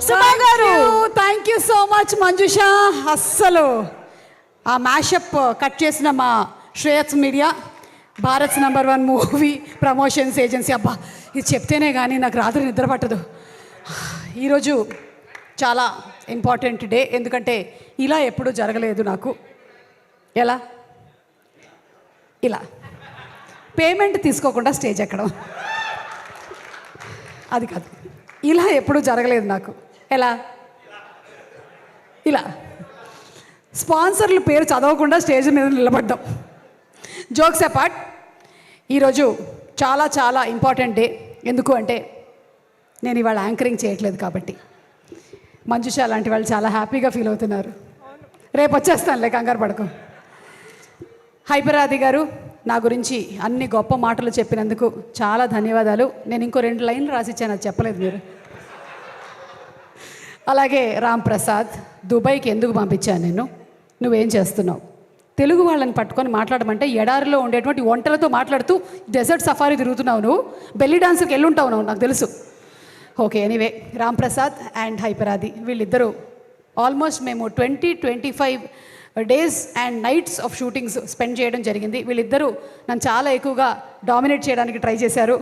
సుమా గారు thank you so much Manjusha. అస్సలు ఆ మ్యాషప్ కట్ చేసిన మా Shreyas media, Bharat #1 movie promotions agency. అబ్బా ఇది చెప్తేనే కానీ నాకు రాత్రి నిద్ర పట్టదు. ఈరోజు చాలా ఇంపార్టెంట్ డే, ఎందుకంటే ఇలా ఎప్పుడూ జరగలేదు నాకు. ఎలా? ఇలా పేమెంట్ తీసుకోకుండా స్టేజ్ ఎక్కడం, అది కాదు. ఇలా ఎప్పుడూ జరగలేదు నాకు. ఎలా? ఇలా స్పాన్సర్ల పేరు చదవకుండా స్టేజ్ మీద నిలబడ్డాం. జోక్స్ అపార్ట్, ఈరోజు చాలా చాలా ఇంపార్టెంట్ డే. ఎందుకు అంటే నేను ఇవాళ యాంకరింగ్ చేయట్లేదు కాబట్టి. మంజుష లాంటి వాళ్ళు చాలా హ్యాపీగా ఫీల్ అవుతున్నారు. రేపు వచ్చేస్తానులే, కంగారు పడకు. హైపరాది గారు నా గురించి అన్ని గొప్ప మాటలు చెప్పినందుకు చాలా ధన్యవాదాలు. నేను ఇంకో 2 లైన్లు రాసిచ్చాను, అది చెప్పలేదు మీరు. అలాగే రామ్ ప్రసాద్, దుబాయ్కి ఎందుకు పంపించాను నేను, నువ్వేం చేస్తున్నావు? తెలుగు వాళ్ళని పట్టుకొని మాట్లాడమంటే ఎడారిలో ఉండేటువంటి వంటలతో మాట్లాడుతూ డెజర్ట్ సఫారీ తిరుగుతున్నావు నువ్వు. బెల్లీ డాన్స్కి వెళ్ళుంటావు నువ్వు, నాకు తెలుసు. Okay, anyway, Ram Prasad and Hyper Aadi వీళ్ళిద్దరూ ఆల్మోస్ట్ మేము 20-25 days and nights of shootings spend చేయడం జరిగింది. వీళ్ళిద్దరూ నన్ను చాలా ఎక్కువగా డామినేట్ చేయడానికి ట్రై చేశారు,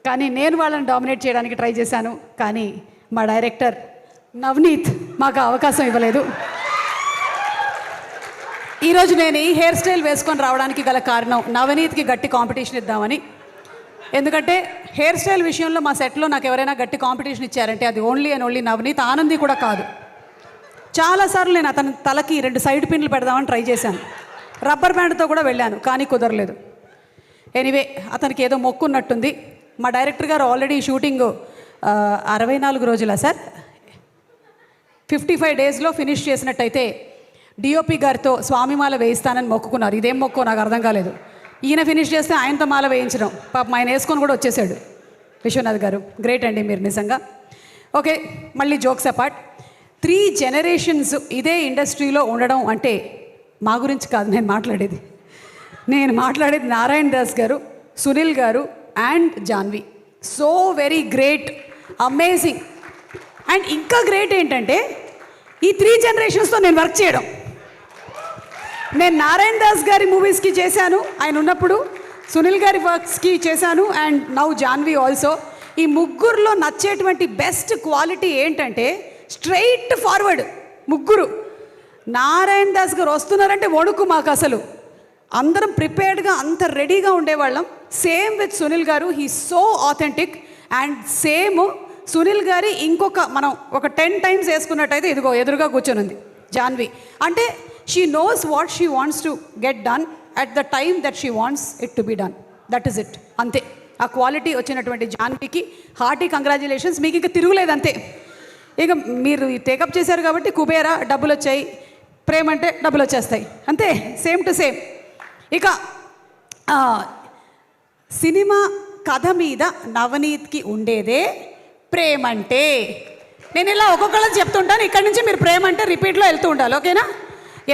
కానీ నేను వాళ్ళని డామినేట్ చేయడానికి ట్రై చేశాను. కానీ మా డైరెక్టర్ నవనీత్ మాకు అవకాశం ఇవ్వలేదు. ఈరోజు నేను ఈ హెయిర్ స్టైల్ వేసుకొని రావడానికి గల కారణం నవనీత్కి గట్టి కాంపిటీషన్ ఇద్దామని. ఎందుకంటే హెయిర్ స్టైల్ విషయంలో మా సెట్లో నాకు ఎవరైనా గట్టి కాంపిటీషన్ ఇచ్చారంటే అది only and only Navneet. Anandi కూడా కాదు. చాలాసార్లు నేను అతని తలకి 2 సైడ్ పిన్లు పెడదామని ట్రై చేశాను, రబ్బర్ బ్యాండ్తో కూడా వెళ్ళాను, కానీ కుదరలేదు. ఎనీవే, అతనికి ఏదో మొక్కు ఉన్నట్టుంది. మా డైరెక్టర్ గారు ఆల్రెడీ షూటింగ్ 64 రోజులా సార్, 55 డేస్లో ఫినిష్ చేసినట్టయితే డిఓపి గారితో స్వామిమాల వేయిస్తానని మొక్కుకున్నారు. ఇదేం మొక్కో నాకు అర్థం కాలేదు. ఈయన ఫినిష్ చేస్తే ఆయనతో మాల వేయించడం, పాపం ఆయన వేసుకొని కూడా వచ్చేసాడు. విశ్వనాథ్ గారు గ్రేట్ అండి మీరు నిజంగా. ఓకే, మళ్ళీ జోక్స్ అపార్ట్, 3 generations ఇదే ఇండస్ట్రీలో ఉండడం అంటే మా గురించి కాదు నేను మాట్లాడేది. నేను మాట్లాడేది Narayana Das garu, Sunil garu and Janvi. So very great, amazing. And ఇంకా గ్రేట్ ఏంటంటే ఈ 3 generations నేను వర్క్ చేయడం. నేను నారాయణ దాస్ గారి మూవీస్కి చేశాను ఆయన ఉన్నప్పుడు, సునీల్ గారి వర్క్స్కి చేశాను, అండ్ నౌ జాన్వి ఆల్సో. ఈ ముగ్గురులో నచ్చేటువంటి బెస్ట్ క్వాలిటీ ఏంటంటే స్ట్రైట్ ఫార్వర్డ్. ముగ్గురు నారాయణ దాస్ గారు వస్తున్నారంటే వణుకు మాకు అసలు. అందరం ప్రిపేర్డ్గా అంత రెడీగా ఉండేవాళ్ళం. సేమ్ విత్ సునీల్ గారు, he so authentic. And same Sunil గారి ఇంకొక మనం ఒక 10 times వేసుకున్నట్టయితే ఇదిగో ఎదురుగా కూర్చొని ఉంది జాన్వి. అంటే she knows what she wants to get done at the time that she wants it to be done. That is it, అంతే. ఆ క్వాలిటీ వచ్చినటువంటి జాన్వికి హార్టీ కంగ్రాచులేషన్స్. మీకు ఇక తిరుగులేదు, అంతే. ఇక మీరు టేకప్ చేశారు కాబట్టి కుబేరా డబ్బులు వచ్చాయి, ప్రేమ అంటే డబ్బులు వచ్చేస్తాయి, అంతే. Same to same. ఇక సినిమా కథ మీద నవనీత్కి ఉండేదే ప్రేమంటే. నేను ఇలా ఒక్కొక్కళ్ళని చెప్తుంటాను, ఇక్కడి నుంచి మీరు ప్రేమ అంటే రిపీట్లో వెళ్తూ ఉండాలి, ఓకేనా?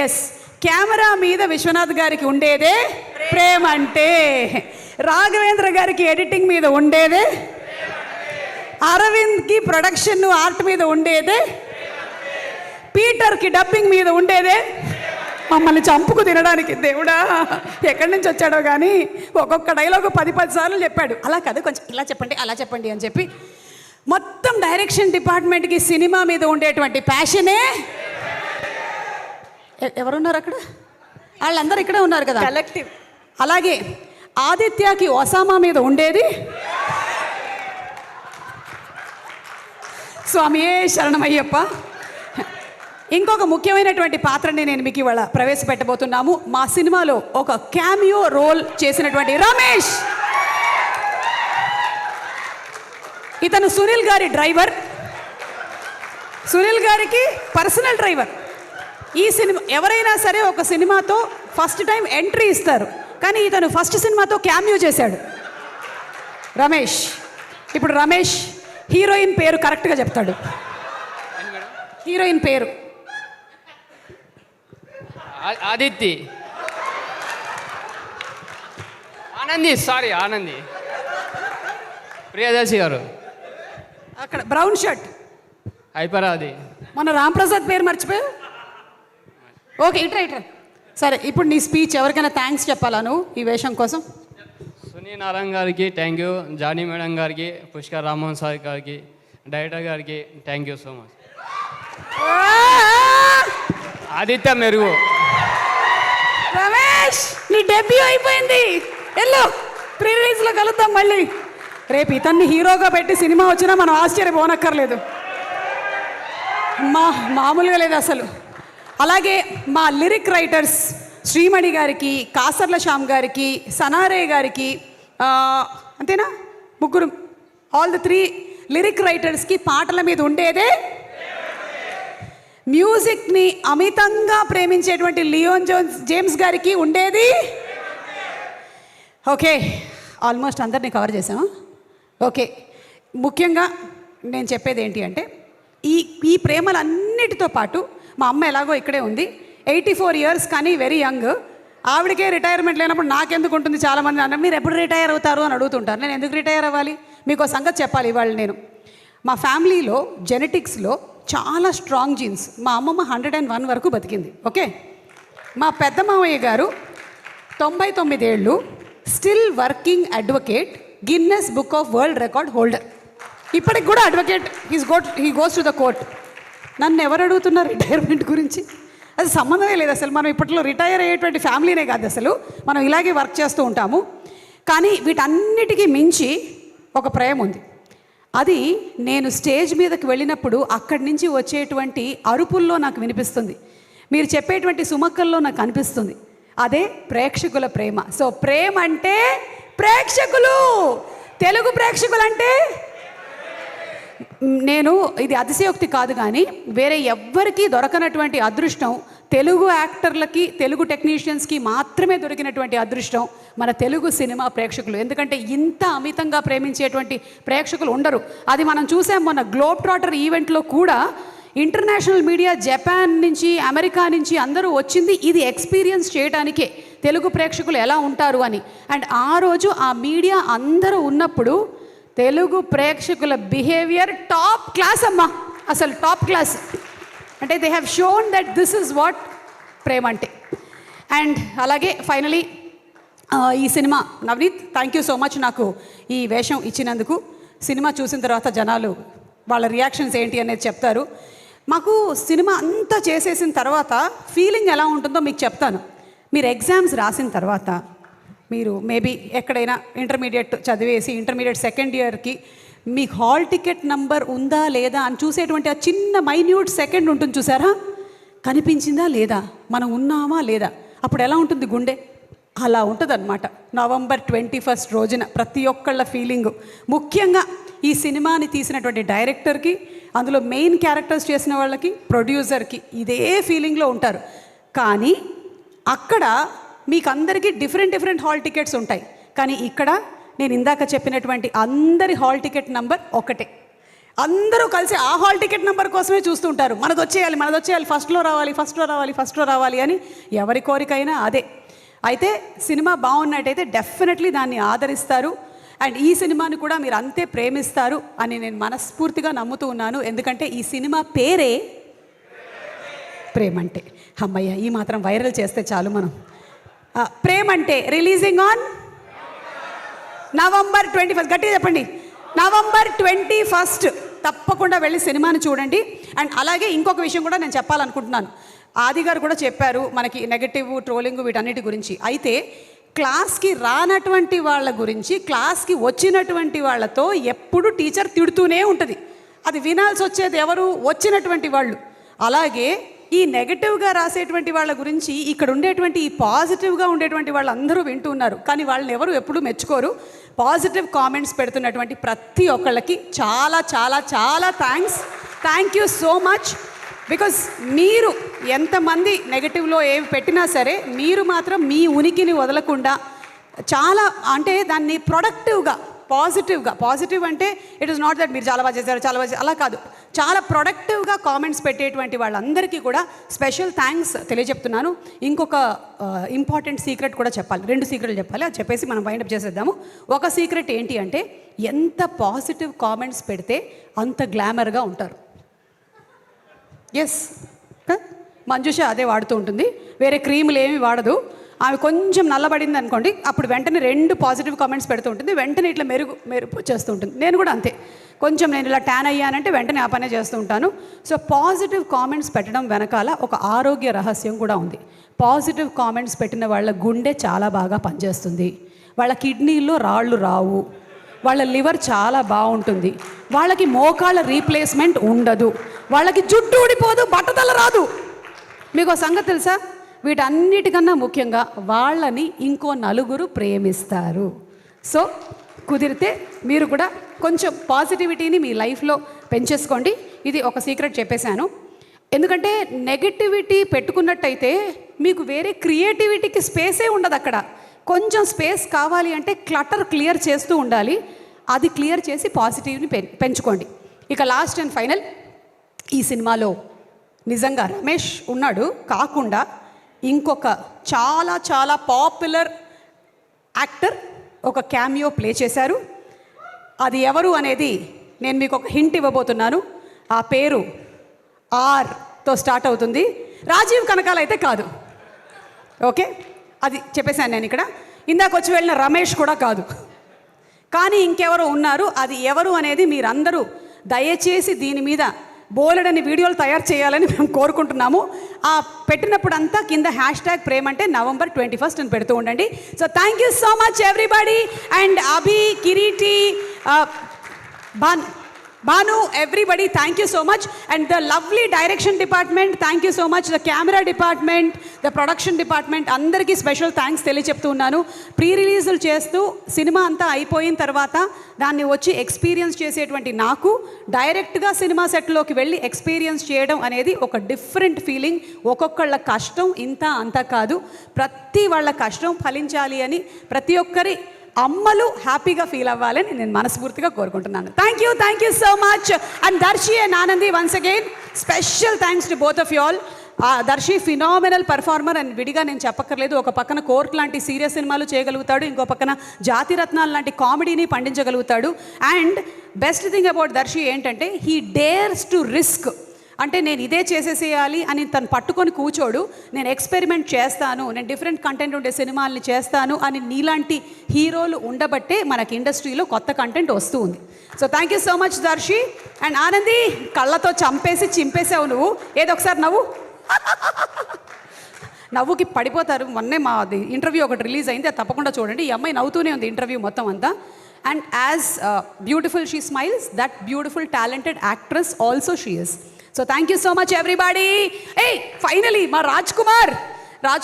ఎస్. కెమెరా మీద విశ్వనాథ్ గారికి ఉండేదే ప్రేమంటే, రాఘవేంద్ర గారికి ఎడిటింగ్ మీద ఉండేదే, అరవింద్కి ప్రొడక్షన్ ఆర్ట్ మీద ఉండేదే, పీటర్కి డబ్బింగ్ మీద ఉండేదే, మమ్మల్ని చంపుకు తినడానికి దేవుడా ఎక్కడి నుంచి వచ్చాడో కానీ ఒక్కొక్క డైలాగ్ 10 సార్లు చెప్పాడు. అలా కాదు, కొంచెం ఇలా చెప్పండి అలా చెప్పండి అని చెప్పి మొత్తం డైరెక్షన్ డిపార్ట్మెంట్కి సినిమా మీద ఉండేటువంటి ప్యాషనే. ఎవరున్నారు అక్కడ? వాళ్ళందరూ ఇక్కడే ఉన్నారు కదా, కలెక్టివ్. అలాగే ఆదిత్యకి ఒసామా మీద ఉండేది స్వామియే శరణమయ్యప్ప. ఇంకొక ముఖ్యమైనటువంటి పాత్రని నేను మీకు ఇవాళ ప్రవేశపెట్టబోతున్నాము. మా సినిమాలో ఒక క్యామియో రోల్ చేసినటువంటి రమేష్. ఇతను సునీల్ గారి డ్రైవర్, సునీల్ గారికి పర్సనల్ డ్రైవర్. ఈ సినిమా ఎవరైనా సరే ఒక సినిమాతో ఫస్ట్ టైం ఎంట్రీ ఇస్తారు, కానీ ఇతను ఫస్ట్ సినిమాతో క్యామియో చేశాడు రమేష్. ఇప్పుడు రమేష్ హీరోయిన్ పేరు కరెక్ట్గా చెప్తాడు. హీరోయిన్ పేరు ఆదిత్య, ఆనంది, ప్రియదర్శి గారు. అక్కడ బ్రౌన్ షర్ట్ అయిపోరా అది. మన రాంప్రసాద్ పేరు మర్చిపోయా. ఓకే, ఇట్రా. సరే, ఇప్పుడు నీ స్పీచ్ ఎవరికైనా థ్యాంక్స్ చెప్పాలా నువ్వు ఈ వేషం కోసం? సునీ నారాయణ గారికి థ్యాంక్ యూ, జానీ మేడం గారికి, పుష్కర్ రామ్మోహన్ సార్ గారికి, డైరెక్టర్ గారికి thank you so much. Aditya మెరుగు. రమేష్, నీ డెబ్యూ అయిపోయింది. ఎల్లో ప్రీ రిలీజ్లో కలుద్దాం మళ్ళీ. రేపు ఇతన్ని హీరోగా పెట్టి సినిమా వచ్చినా మనం ఆశ్చర్యపోనక్కర్లేదు. మామూలుగా లేదు అసలు. అలాగే మా లిరిక్ రైటర్స్ శ్రీమణి గారికి, కాసర్ల శ్యామ్ గారికి, సనారే గారికి, అంతేనా, ముగ్గురు, ఆల్ ద 3 లిరిక్ రైటర్స్కి పాటల మీద ఉండేదే, మ్యూజిక్ని అమితంగా ప్రేమించేటువంటి లియోన్ జేమ్స్ గారికి ఉండేది. ఓకే, ఆల్మోస్ట్ అందరినీ కవర్ చేసాము. ఓకే, ముఖ్యంగా నేను చెప్పేది ఏంటి అంటే ఈ ప్రేమలన్నిటితో పాటు మా అమ్మ ఎలాగో ఇక్కడే ఉంది, 84 ఇయర్స్ కానీ వెరీ యంగ్. ఆవిడకే రిటైర్మెంట్ లేనప్పుడు నాకెందుకు ఉంటుంది? చాలామంది అన్నారు మీరు ఎప్పుడు రిటైర్ అవుతారు అని అడుగుతుంటారు. నేను ఎందుకు రిటైర్ అవ్వాలి? మీకు సంగతి చెప్పాలి ఇవాళ. నేను మా ఫ్యామిలీలో జెనెటిక్స్లో చాలా స్ట్రాంగ్ జీన్స్. మా అమ్మమ్మ 101 వరకు బతికింది. ఓకే, మా పెద్ద మామయ్య గారు 99 ఏళ్ళు, still working advocate, Guinness book of world record holder. ఇప్పటికి కూడా advocate, he goes to the court. నన్ను ఎవరు అడుగుతున్నారు రిటైర్మెంట్ గురించి? అది సంబంధమే లేదు అసలు. మనం ఇప్పట్లో రిటైర్ అయ్యేటువంటి ఫ్యామిలీనే కాదు అసలు, మనం ఇలాగే వర్క్ చేస్తూ ఉంటాము. కానీ వీటన్నిటికీ మించి ఒక ప్రేమ ఉంది. అది నేను స్టేజ్ మీదకి వెళ్ళినప్పుడు అక్కడి నుంచి వచ్చేటువంటి అరుపుల్లో నాకు వినిపిస్తుంది, మీరు చెప్పేటువంటి సుమక్కల్లో నాకు అనిపిస్తుంది. అదే ప్రేక్షకుల ప్రేమ. సో ప్రేమ అంటే ప్రేక్షకులు, తెలుగు ప్రేక్షకులు అంటే నేను ఇది అతిశయోక్తి కాదు కానీ వేరే ఎవ్వరికీ దొరకనటువంటి అదృష్టం తెలుగు యాక్టర్లకి, తెలుగు టెక్నీషియన్స్కి మాత్రమే దొరికినటువంటి అదృష్టం మన తెలుగు సినిమా ప్రేక్షకులు. ఎందుకంటే ఇంత అమితంగా ప్రేమించేటువంటి ప్రేక్షకులు ఉండరు. అది మనం చూసాం మొన్న గ్లోబ్ ట్రాటర్ ఈవెంట్లో కూడా. ఇంటర్నేషనల్ మీడియా, జపాన్ నుంచి, అమెరికా నుంచి అందరూ వచ్చింది ఇది ఎక్స్పీరియన్స్ చేయడానికే తెలుగు ప్రేక్షకులు ఎలా ఉంటారు అని. అండ్ ఆ రోజు ఆ మీడియా అందరూ ఉన్నప్పుడు తెలుగు ప్రేక్షకుల బిహేవియర్ టాప్ క్లాస్ అమ్మా, అసలు టాప్ క్లాస్. అంటే they have shown that this is what ప్రేమ అంటే. అండ్ అలాగే ఫైనలీ ఈ cinema, Navneet thank you so much నాకు ఈ వేషం ఇచ్చినందుకు. సినిమా చూసిన తర్వాత జనాలు వాళ్ళ రియాక్షన్స్ ఏంటి అనేది చెప్తారు. మాకు సినిమా అంతా చేసేసిన తర్వాత ఫీలింగ్ ఎలా ఉంటుందో మీకు చెప్తాను. మీరు ఎగ్జామ్స్ రాసిన తర్వాత, మీరు మేబీ ఎక్కడైనా ఇంటర్మీడియట్ చదివేసి ఇంటర్మీడియట్ సెకండ్ ఇయర్కి మీకు హాల్ టికెట్ నంబర్ ఉందా లేదా అని చూసేటువంటి ఆ చిన్న మైన్యూట్ సెకండ్ ఉంటుంది చూసారా, కనిపించిందా లేదా, మనం ఉన్నామా లేదా, అప్పుడు ఎలా ఉంటుంది గుండె? అలా ఉంటుంది అనమాట నవంబర్ 21 రోజున ప్రతి ఒక్కళ్ళ ఫీలింగు. ముఖ్యంగా ఈ సినిమాని తీసినటువంటి డైరెక్టర్కి, అందులో మెయిన్ క్యారెక్టర్స్ చేసిన వాళ్ళకి, ప్రొడ్యూసర్కి ఇదే ఫీలింగ్లో ఉంటారు. కానీ అక్కడ మీకు అందరికీ డిఫరెంట్ హాల్ టికెట్స్ ఉంటాయి. కానీ ఇక్కడ నేను ఇందాక చెప్పినటువంటి అందరి హాల్ టికెట్ నంబర్ ఒకటే. అందరూ కలిసి ఆ హాల్ టికెట్ నెంబర్ కోసమే చూస్తుంటారు. మనది వచ్చేయాలి, ఫస్ట్లో రావాలి అని ఎవరి కోరికైనా అదే. అయితే సినిమా బాగున్నట్టయితే డెఫినెట్లీ దాన్ని ఆదరిస్తారు. అండ్ ఈ సినిమాని కూడా మీరు అంతే ప్రేమిస్తారు అని నేను మనస్ఫూర్తిగా నమ్ముతూ ఉన్నాను. ఎందుకంటే ఈ సినిమా పేరే ప్రేమంటే. అమ్మయ్య, ఈ మాత్రం వైరల్ చేస్తే చాలు మనం. ప్రేమంటే రిలీజింగ్ ఆన్ November 21. గట్టిగా చెప్పండి, November 21. తప్పకుండా వెళ్ళి సినిమాని చూడండి. అండ్ అలాగే ఇంకొక విషయం కూడా నేను చెప్పాలనుకుంటున్నాను. ఆది గారు కూడా చెప్పారు మనకి నెగటివ్, ట్రోలింగ్ వీటన్నిటి గురించి. అయితే క్లాస్కి రానటువంటి వాళ్ళ గురించి క్లాస్కి వచ్చినటువంటి వాళ్ళతో ఎప్పుడు టీచర్ తిడుతూనే ఉంటుంది. అది వినాల్సి వచ్చేది ఎవరు? వచ్చినటువంటి వాళ్ళు. అలాగే ఈ నెగటివ్గా రాసేటువంటి వాళ్ళ గురించి ఇక్కడ ఉండేటువంటి ఈ పాజిటివ్గా ఉండేటువంటి వాళ్ళు అందరూ వింటూ ఉన్నారు. కానీ వాళ్ళని ఎవరు ఎప్పుడూ మెచ్చుకోరు. పాజిటివ్ కామెంట్స్ పెడుతున్నటువంటి ప్రతి ఒక్కళ్ళకి చాలా చాలా చాలా thank you so much. Because మీరు ఎంతమంది నెగటివ్లో ఏవి పెట్టినా సరే మీరు మాత్రం మీ ఉనికిని వదలకుండా చాలా, అంటే దాన్ని ప్రొడక్టివ్గా, పాజిటివ్ అంటే ఇట్ ఈస్ నాట్ దట్ మీరు చాలా బాగా చేశారు అలా కాదు, చాలా ప్రొడక్టివ్గా కామెంట్స్ పెట్టేటువంటి వాళ్ళందరికీ కూడా స్పెషల్ థ్యాంక్స్ తెలియజెప్తున్నాను. ఇంకొక ఇంపార్టెంట్ సీక్రెట్ కూడా చెప్పాలి, 2 సీక్రెట్లు చెప్పాలి. అది చెప్పేసి మనం వైండప్ చేసేద్దాము. ఒక సీక్రెట్ ఏంటి అంటే ఎంత పాజిటివ్ కామెంట్స్ పెడితే అంత గ్లామర్గా ఉంటారు. ఎస్, మంజుష అదే వాడుతూ ఉంటుంది, వేరే క్రీములు ఏమి వాడదు. ఆమె కొంచెం నల్లబడింది అనుకోండి, అప్పుడు వెంటనే 2 పాజిటివ్ కామెంట్స్ పెడుతూ ఉంటుంది, వెంటనే ఇట్లా మెరుపు చేస్తూ ఉంటుంది. నేను కూడా అంతే, కొంచెం నేను ఇలా ట్యాన్ అయ్యానంటే వెంటనే ఆ పనే చేస్తూ ఉంటాను. సో పాజిటివ్ కామెంట్స్ పెట్టడం వెనకాల ఒక ఆరోగ్య రహస్యం కూడా ఉంది. పాజిటివ్ కామెంట్స్ పెట్టిన వాళ్ళ గుండె చాలా బాగా పనిచేస్తుంది, వాళ్ళ కిడ్నీల్లో రాళ్ళు రావు, వాళ్ళ లివర్ చాలా బాగుంటుంది, వాళ్ళకి మోకాళ్ళ రీప్లేస్మెంట్ ఉండదు, వాళ్ళకి జుట్టు ఊడిపోదు, బట్టతల రాదు. మీకు సంగతి తెలుసా? వీటన్నిటికన్నా ముఖ్యంగా వాళ్ళని ఇంకో నలుగురు ప్రేమిస్తారు. సో కుదిరితే మీరు కూడా కొంచెం పాజిటివిటీని మీ లైఫ్లో పెంచేసుకోండి. ఇది ఒక సీక్రెట్ చెప్పేశాను. ఎందుకంటే నెగటివిటీ పెట్టుకున్నట్టయితే మీకు వేరే క్రియేటివిటీకి స్పేసే ఉండదు. అక్కడ కొంచెం స్పేస్ కావాలి అంటే క్లటర్ క్లియర్ చేస్తూ ఉండాలి. అది క్లియర్ చేసి పాజిటివ్ని పెంచుకోండి. ఇక లాస్ట్ అండ్ ఫైనల్, ఈ సినిమాలో నిజంగా రమేష్ ఉన్నాడు కాకుండా ఇంకొక చాలా చాలా పాపులర్ యాక్టర్ ఒక క్యామియో ప్లే చేశారు. అది ఎవరు అనేది నేను మీకు ఒక హింట్ ఇవ్వబోతున్నాను. ఆ పేరు ఆర్తో స్టార్ట్ అవుతుంది. రాజీవ్ కనకాల అయితే కాదు, ఓకే? అది చెప్పేశాను నేను ఇక్కడ. ఇందాక వచ్చి వెళ్ళిన రమేష్ కూడా కాదు, కానీ ఇంకెవరో ఉన్నారు. అది ఎవరు అనేది మీరందరూ దయచేసి దీని మీద బోలెడని వీడియోలు తయారు చేయాలని మేము కోరుకుంటున్నాము. ఆ పెట్టినప్పుడంతా కింద #ప్రేమ్ అంటే November 21 అని పెడుతూ ఉండండి. So thank you so much everybody. And Abhi, Kiriti, Banu, everybody, thank you so much. And the lovely direction department, thank you so much. The camera department, the production department, అందరికీ స్పెషల్ థ్యాంక్స్ తెలియచెప్తూ ఉన్నాను. Pre రిలీజులు చేస్తూ cinema అంతా అయిపోయిన తర్వాత దాన్ని వచ్చి experience చేసేటువంటి నాకు డైరెక్ట్గా సినిమా సెట్లోకి వెళ్ళి ఎక్స్పీరియన్స్ చేయడం అనేది ఒక డిఫరెంట్ ఫీలింగ్. ఒక్కొక్కళ్ళ కష్టం ఇంత అంత కాదు, ప్రతి వాళ్ళ కష్టం ఫలించాలి అని ప్రతి ఒక్కరి అమ్మలు హ్యాపీగా ఫీల్ అవ్వాలని నేను మనస్ఫూర్తిగా కోరుకుంటున్నాను. Thank you so much. And Darshi and Anandi, once again special thanks to both of you all. Darshi phenomenal performer and విడిగా నేను చెప్పక్కర్లేదు. ఒక పక్కన కోర్ట్ లాంటి సీరియస్ సినిమాలు చేయగలుగుతాడు, ఇంకో పక్కన జాతిరత్నాలు లాంటి కామెడీని పండించగలుగుతాడు. And best thing about Darshi ఏంటంటే హీ డేర్స్ టు రిస్క్. అంటే నేను ఇదే చేసేసేయాలి అని తను పట్టుకొని కూర్చోడు. నేను ఎక్స్పెరిమెంట్ చేస్తాను, నేను డిఫరెంట్ కంటెంట్ ఉండే సినిమాల్ని చేస్తాను అని నీలాంటి హీరోలు ఉండబట్టే మనకి ఇండస్ట్రీలో కొత్త కంటెంట్ వస్తూ ఉంది. So thank you so much Darshi. And Anandi, కళ్ళతో చంపేసి చింపేసావు నువ్వు. ఏదో ఒకసారి నవ్వు, నవ్వుకి పడిపోతారు. మొన్నే మా ఇంటర్వ్యూ ఒకటి రిలీజ్ అయింది, అది తప్పకుండా చూడండి. ఈ అమ్మాయి నవ్వుతూనే ఉంది ఇంటర్వ్యూ మొత్తం అంతా. And as beautiful she smiles, that beautiful talented actress also she is. So thank you so much everybody. Finally మా రాజ్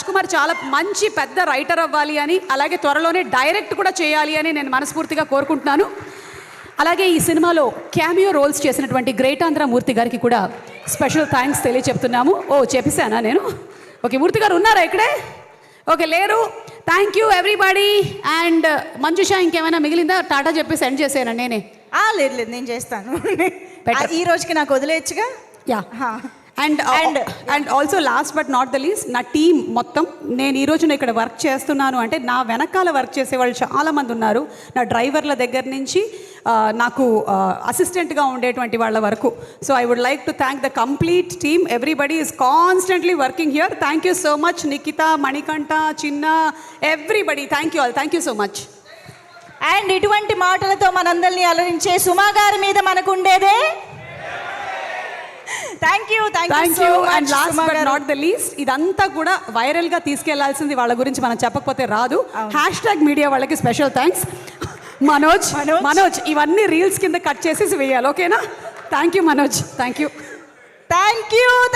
కుమార్ చాలా మంచి పెద్ద రైటర్ అవ్వాలి అని, అలాగే త్వరలోనే డైరెక్ట్ కూడా చేయాలి అని నేను మనస్ఫూర్తిగా కోరుకుంటున్నాను. అలాగే ఈ సినిమాలో క్యామియో రోల్స్ చేసినటువంటి గ్రేట్ ఆంధ్ర మూర్తి గారికి కూడా స్పెషల్ థ్యాంక్స్ తెలియచెప్తున్నాము. చెప్పేశానా నేను? ఓకే, మూర్తి గారు ఉన్నారా ఇక్కడే? ఓకే, లేరు. Thank you everybody. And Manjusha, ఇంకేమైనా మిగిలిందా? టాటా చెప్పి సెండ్ చేసాను నేనే. లేదు, నేను చేస్తాను. ఈ రోజుకి నాకు వదిలేయచ్చుగా. Yeah. And also last but not the least, నా టీం మొత్తం, నేను ఈరోజు ఇక్కడ వర్క్ చేస్తున్నాను అంటే నా వెనకాల వర్క్ చేసే వాళ్ళు చాలామంది ఉన్నారు. నా డ్రైవర్ల దగ్గర నుంచి నాకు అసిస్టెంట్గా ఉండేటువంటి వాళ్ళ వరకు. So I would like to thank the complete team. Everybody is constantly working here. Thank you so much Nikhita, Manikanta, Chinna, everybody, thank you all. Thank you so much. And ఇటువంటి మాటలతో మనందరినీ అలరించే సుమా గారి మీద మనకు ఉండేదే thank you. And last but not the least, ఇదంతా కూడా వైరల్గా తీసుకెళ్లాల్సింది, వాళ్ళ గురించి మనం చెప్పకపోతే రాదు. #మీడియా వాళ్ళకి స్పెషల్ థ్యాంక్స్. మనోజ్ ఇవన్నీ రీల్స్ కింద కట్ చేసేసి వేయాలి, ఓకేనా? Thank you Manoj. Thank you.